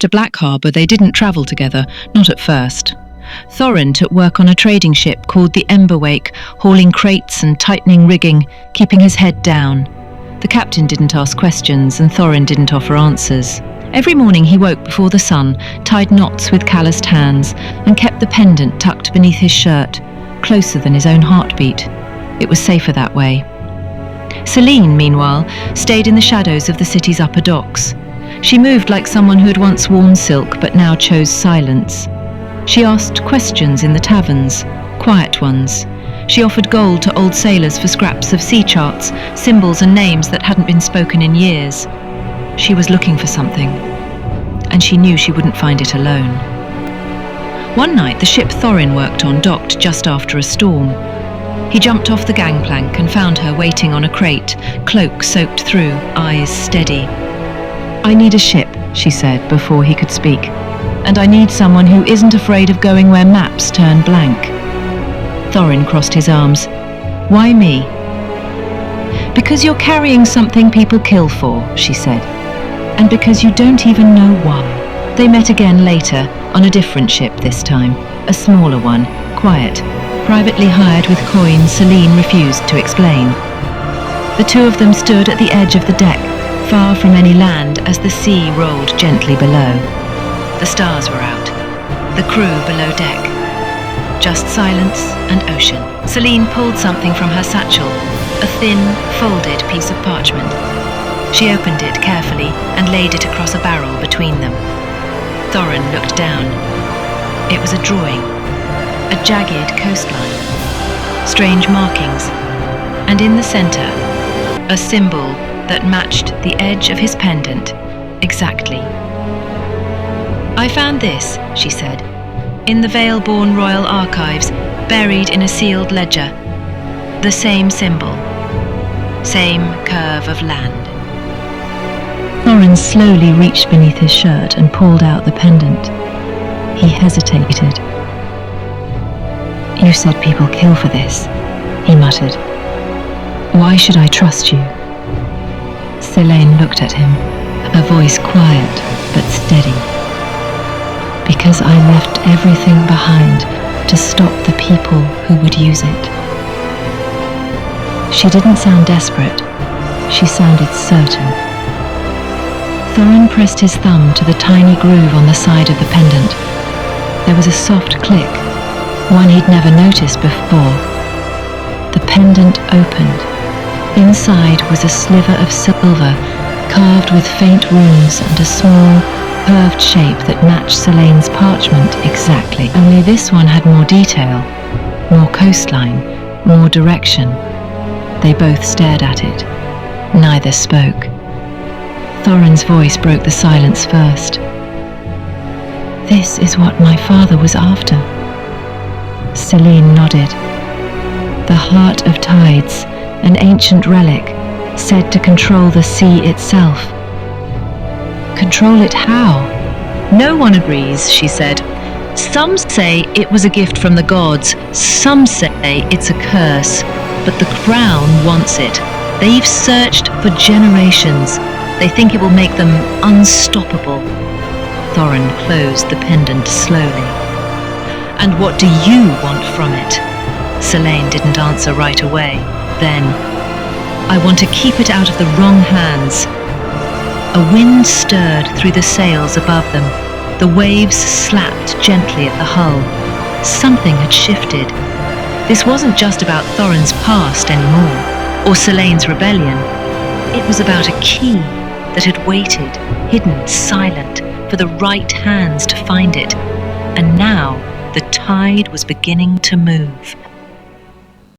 to Black Harbour, they didn't travel together, not at first. Thorin took work on a trading ship called the Emberwake, hauling crates and tightening rigging, keeping his head down. The captain didn't ask questions, and Thorin didn't offer answers. Every morning he woke before the sun, tied knots with calloused hands, and kept the pendant tucked beneath his shirt, closer than his own heartbeat. It was safer that way. Selene, meanwhile, stayed in the shadows of the city's upper docks. She moved like someone who had once worn silk but now chose silence. She asked questions in the taverns, quiet ones. She offered gold to old sailors for scraps of sea charts, symbols and names that hadn't been spoken in years. She was looking for something, and she knew she wouldn't find it alone. One night, the ship Thorin worked on docked just after a storm. He jumped off the gangplank and found her waiting on a crate, cloak soaked through, eyes steady. "I need a ship," she said before he could speak. "And I need someone who isn't afraid of going where maps turn blank." Thorin crossed his arms. "Why me?" "Because you're carrying something people kill for," she said. "And because you don't even know why." They met again later, on a different ship this time. A smaller one, quiet, privately hired with coins Selene refused to explain. The two of them stood at the edge of the deck, far from any land as the sea rolled gently below. The stars were out, the crew below deck. Just silence and ocean. Selene pulled something from her satchel, a thin, folded piece of parchment. She opened it carefully and laid it across a barrel between them. Thorin looked down. It was a drawing, a jagged coastline, strange markings, and in the center, a symbol that matched the edge of his pendant exactly. "I found this," she said, "in the Vale-born Royal Archives, buried in a sealed ledger. The same symbol, same curve of land." Thorin slowly reached beneath his shirt and pulled out the pendant. He hesitated. "You said people kill for this," he muttered. "Why should I trust you?" Selene looked at him, her voice quiet but steady. "Because I left everything behind to stop the people who would use it." She didn't sound desperate. She sounded certain. Thorin pressed his thumb to the tiny groove on the side of the pendant. There was a soft click, one he'd never noticed before. The pendant opened. Inside was a sliver of silver, carved with faint runes and a small, curved shape that matched Selene's parchment exactly. Only this one had more detail, more coastline, more direction. They both stared at it. Neither spoke. Thorin's voice broke the silence first. "This is what my father was after." Selene nodded. The Heart of Tides, an ancient relic, said to control the sea itself. "Control it how?" "No one agrees," she said. "Some say it was a gift from the gods, some say it's a curse, but the crown wants it. They've searched for generations. They think it will make them unstoppable." Thorin closed the pendant slowly. "And what do you want from it?" Selene didn't answer right away. Then, "I want to keep it out of the wrong hands." A wind stirred through the sails above them. The waves slapped gently at the hull. Something had shifted. This wasn't just about Thorin's past anymore, or Selene's rebellion. It was about a key that had waited, hidden, silent, for the right hands to find it. And now the tide was beginning to move.